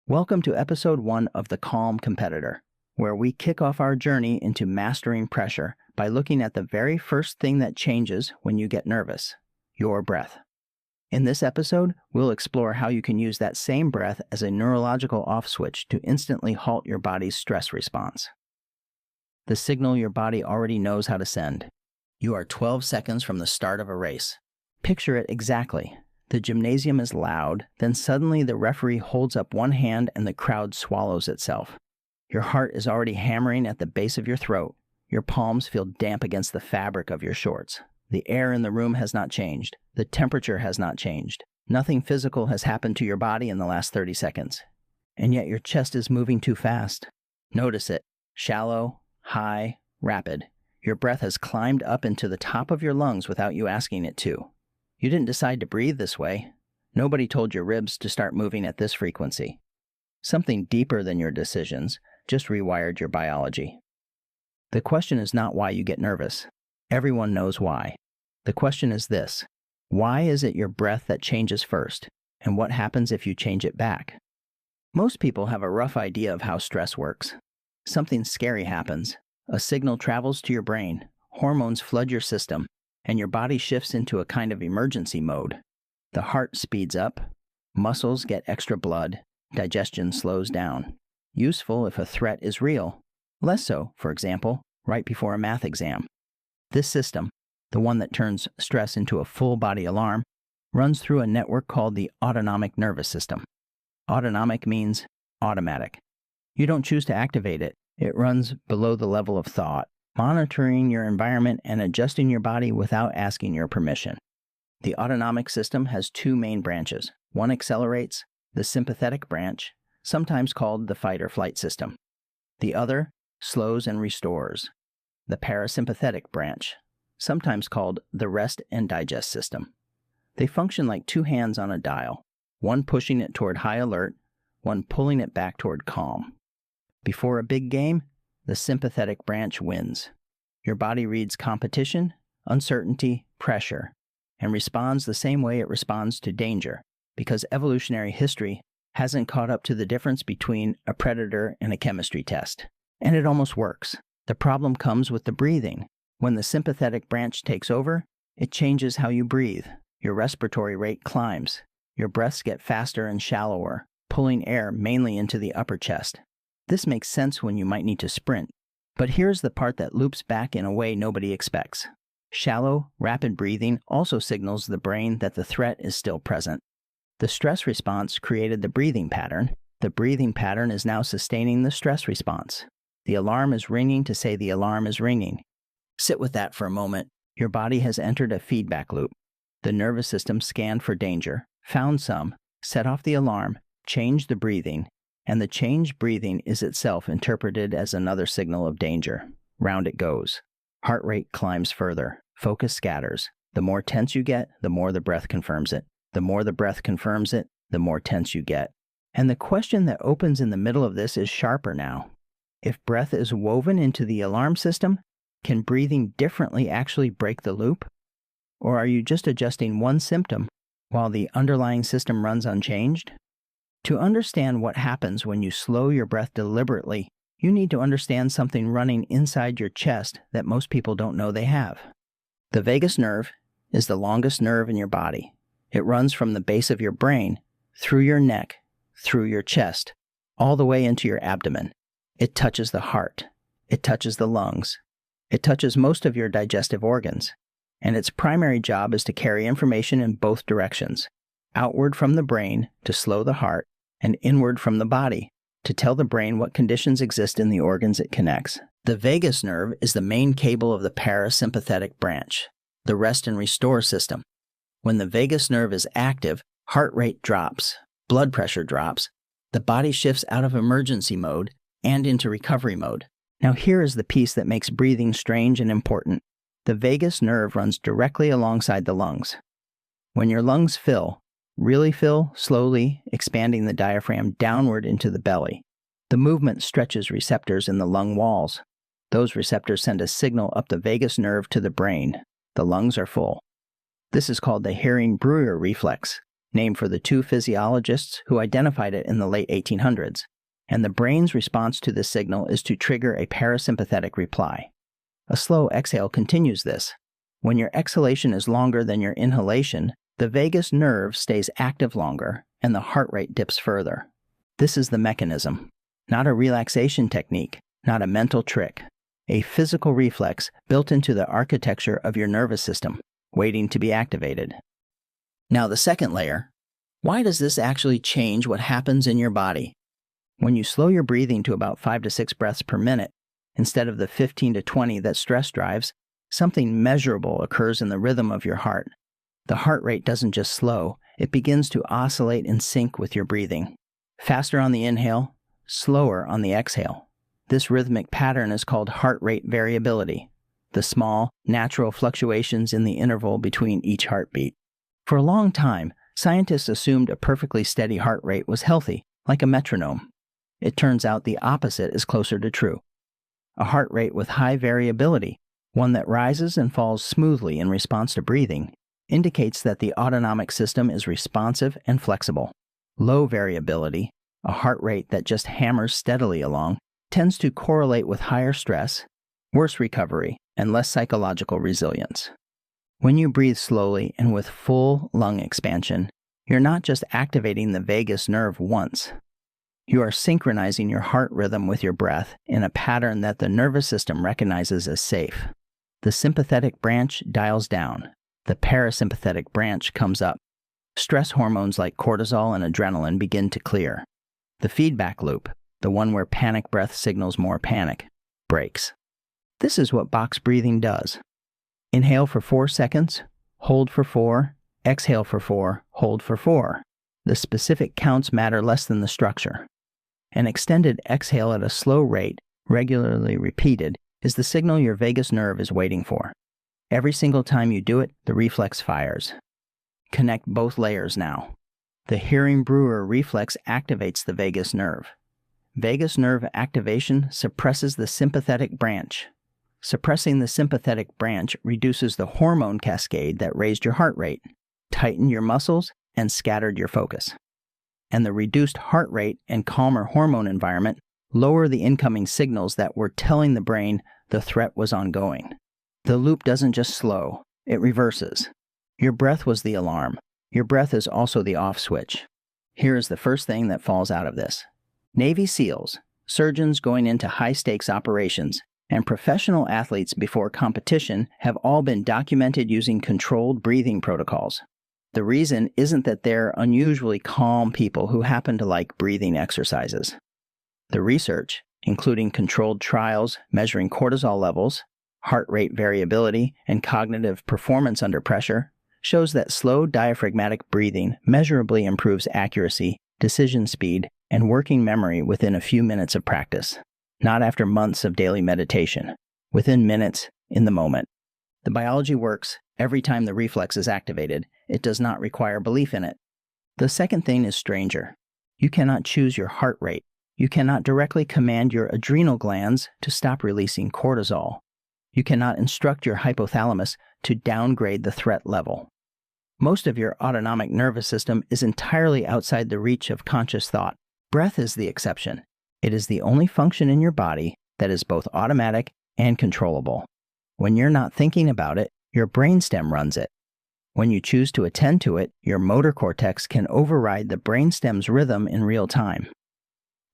Welcome to episode 1 of The Calm Competitor, where we kick off our journey into mastering pressure by looking at the very first thing that changes when you get nervous, your breath. In this episode, we'll explore how you can use that same breath as a neurological off switch to instantly halt your body's stress response. The signal your body already knows how to send. You are 12 seconds from the start of a race. Picture it exactly. The gymnasium is loud, then suddenly the referee holds up one hand and the crowd swallows itself. Your heart is already hammering at the base of your throat. Your palms feel damp against the fabric of your shorts. The air in the room has not changed. The temperature has not changed. Nothing physical has happened to your body in the last 30 seconds. And yet your chest is moving too fast. Notice it. Shallow, high, rapid. Your breath has climbed up into the top of your lungs without you asking it to. You didn't decide to breathe this way. Nobody told your ribs to start moving at this frequency. Something deeper than your decisions just rewired your biology. The question is not why you get nervous. Everyone knows why. The question is this: why is it your breath that changes first, and what happens if you change it back? Most people have a rough idea of how stress works. Something scary happens. A signal travels to your brain, hormones flood your system, and your body shifts into a kind of emergency mode. The heart speeds up, muscles get extra blood, digestion slows down. Useful if a threat is real. Less so, for example, right before a math exam. This system, the one that turns stress into a full-body alarm, runs through a network called the autonomic nervous system. Autonomic means automatic. You don't choose to activate it. It runs below the level of thought, monitoring your environment and adjusting your body without asking your permission. The autonomic system has two main branches. One accelerates, the sympathetic branch, sometimes called the fight or flight system. The other slows and restores, the parasympathetic branch, sometimes called the rest and digest system. They function like two hands on a dial, one pushing it toward high alert, one pulling it back toward calm. Before a big game, the sympathetic branch wins. Your body reads competition, uncertainty, pressure, and responds the same way it responds to danger, because evolutionary history hasn't caught up to the difference between a predator and a chemistry test. And it almost works. The problem comes with the breathing. When the sympathetic branch takes over, it changes how you breathe. Your respiratory rate climbs. Your breaths get faster and shallower, pulling air mainly into the upper chest. This makes sense when you might need to sprint, but here's the part that loops back in a way nobody expects. Shallow, rapid breathing also signals the brain that the threat is still present. The stress response created the breathing pattern. The breathing pattern is now sustaining the stress response. The alarm is ringing to say the alarm is ringing. Sit with that for a moment. Your body has entered a feedback loop. The nervous system scanned for danger, found some, set off the alarm, changed the breathing, and the changed breathing is itself interpreted as another signal of danger. Round it goes. Heart rate climbs further. Focus scatters. The more tense you get, the more the breath confirms it. The more the breath confirms it, the more tense you get. And the question that opens in the middle of this is sharper now. If breath is woven into the alarm system, can breathing differently actually break the loop? Or are you just adjusting one symptom while the underlying system runs unchanged? To understand what happens when you slow your breath deliberately, you need to understand something running inside your chest that most people don't know they have. The vagus nerve is the longest nerve in your body. It runs from the base of your brain, through your neck, through your chest, all the way into your abdomen. It touches the heart. It touches the lungs. It touches most of your digestive organs. And its primary job is to carry information in both directions. Outward from the brain to slow the heart, and inward from the body to tell the brain what conditions exist in the organs it connects. The vagus nerve is the main cable of the parasympathetic branch, the rest and restore system. When the vagus nerve is active, heart rate drops, blood pressure drops, the body shifts out of emergency mode and into recovery mode. Now here is the piece that makes breathing strange and important. The vagus nerve runs directly alongside the lungs. When your lungs fill, really fill slowly, expanding the diaphragm downward into the belly. The movement stretches receptors in the lung walls. Those receptors send a signal up the vagus nerve to the brain. The lungs are full. This is called the Herring-Breuer reflex. named for the two physiologists who identified it in the late 1800s, and the brain's response to this signal is to trigger a parasympathetic reply. A slow exhale continues this. When your exhalation is longer than your inhalation, the vagus nerve stays active longer and the heart rate dips further. This is the mechanism, not a relaxation technique, not a mental trick, a physical reflex built into the architecture of your nervous system, waiting to be activated. Now the second layer, why does this actually change what happens in your body? When you slow your breathing to about 5 to 6 breaths per minute, instead of the 15 to 20 that stress drives, something measurable occurs in the rhythm of your heart. The heart rate doesn't just slow, it begins to oscillate in sync with your breathing. Faster on the inhale, slower on the exhale. This rhythmic pattern is called heart rate variability, the small, natural fluctuations in the interval between each heartbeat. For a long time, scientists assumed a perfectly steady heart rate was healthy, like a metronome. It turns out the opposite is closer to true. A heart rate with high variability, one that rises and falls smoothly in response to breathing, indicates that the autonomic system is responsive and flexible. Low variability, a heart rate that just hammers steadily along, tends to correlate with higher stress, worse recovery, and less psychological resilience. When you breathe slowly and with full lung expansion, you're not just activating the vagus nerve once. You are synchronizing your heart rhythm with your breath in a pattern that the nervous system recognizes as safe. The sympathetic branch dials down. The parasympathetic branch comes up. Stress hormones like cortisol and adrenaline begin to clear. The feedback loop, the one where panic breath signals more panic, breaks. This is what box breathing does. Inhale for 4 seconds, hold for 4, exhale for 4, hold for 4. The specific counts matter less than the structure. An extended exhale at a slow rate, regularly repeated, is the signal your vagus nerve is waiting for. Every single time you do it, the reflex fires. Connect both layers now. The hearing brewer reflex activates the vagus nerve. Vagus nerve activation suppresses the sympathetic branch. Suppressing the sympathetic branch reduces the hormone cascade that raised your heart rate, tightened your muscles, and scattered your focus. And the reduced heart rate and calmer hormone environment lower the incoming signals that were telling the brain the threat was ongoing. The loop doesn't just slow, it reverses. Your breath was the alarm. Your breath is also the off switch. Here is the first thing that falls out of this. Navy SEALs, surgeons going into high-stakes operations, and professional athletes before competition have all been documented using controlled breathing protocols. The reason isn't that they're unusually calm people who happen to like breathing exercises. The research, including controlled trials measuring cortisol levels, heart rate variability, and cognitive performance under pressure, shows that slow diaphragmatic breathing measurably improves accuracy, decision speed, and working memory within a few minutes of practice. Not after months of daily meditation. Within minutes, in the moment. The biology works every time the reflex is activated. It does not require belief in it. The second thing is stranger. You cannot choose your heart rate. You cannot directly command your adrenal glands to stop releasing cortisol. You cannot instruct your hypothalamus to downgrade the threat level. Most of your autonomic nervous system is entirely outside the reach of conscious thought. Breath is the exception. It is the only function in your body that is both automatic and controllable. When you're not thinking about it, your brainstem runs it. When you choose to attend to it, your motor cortex can override the brainstem's rhythm in real time.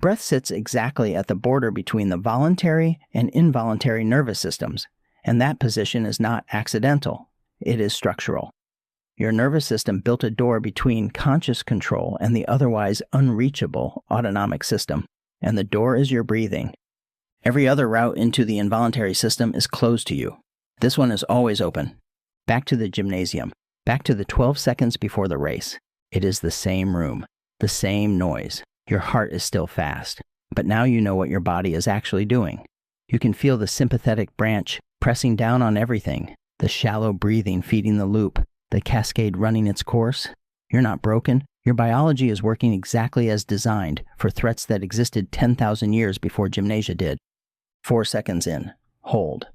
Breath sits exactly at the border between the voluntary and involuntary nervous systems, and that position is not accidental. It is structural. Your nervous system built a door between conscious control and the otherwise unreachable autonomic system, and the door is your breathing. Every other route into the involuntary system is closed to you. This one is always open. Back to the gymnasium. Back to the 12 seconds before the race. It is the same room, the same noise. Your heart is still fast, but now you know what your body is actually doing. You can feel the sympathetic branch pressing down on everything, the shallow breathing feeding the loop, the cascade running its course. You're not broken. Your biology is working exactly as designed for threats that existed 10,000 years before gymnasia did. 4 seconds in, hold.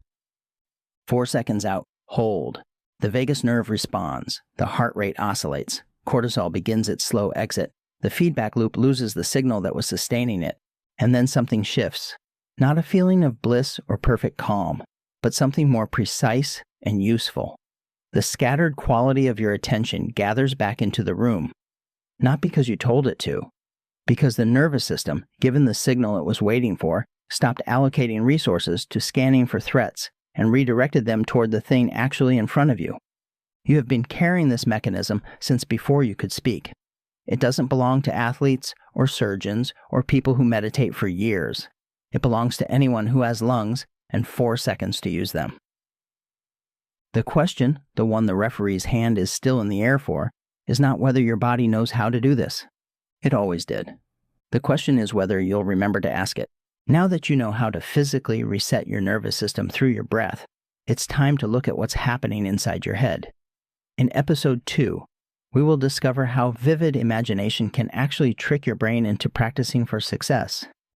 4 seconds out, hold. The vagus nerve responds. The heart rate oscillates. Cortisol begins its slow exit. The feedback loop loses the signal that was sustaining it, and then something shifts. Not a feeling of bliss or perfect calm, but something more precise and useful. The scattered quality of your attention gathers back into the room, not because you told it to, because the nervous system, given the signal it was waiting for, stopped allocating resources to scanning for threats and redirected them toward the thing actually in front of you. You have been carrying this mechanism since before you could speak. It doesn't belong to athletes or surgeons or people who meditate for years. It belongs to anyone who has lungs and 4 seconds to use them. The question, the one the referee's hand is still in the air for, is not whether your body knows how to do this. It always did. The question is whether you'll remember to ask it. Now that you know how to physically reset your nervous system through your breath, it's time to look at what's happening inside your head. In episode 2, we will discover how vivid imagination can actually trick your brain into practicing for success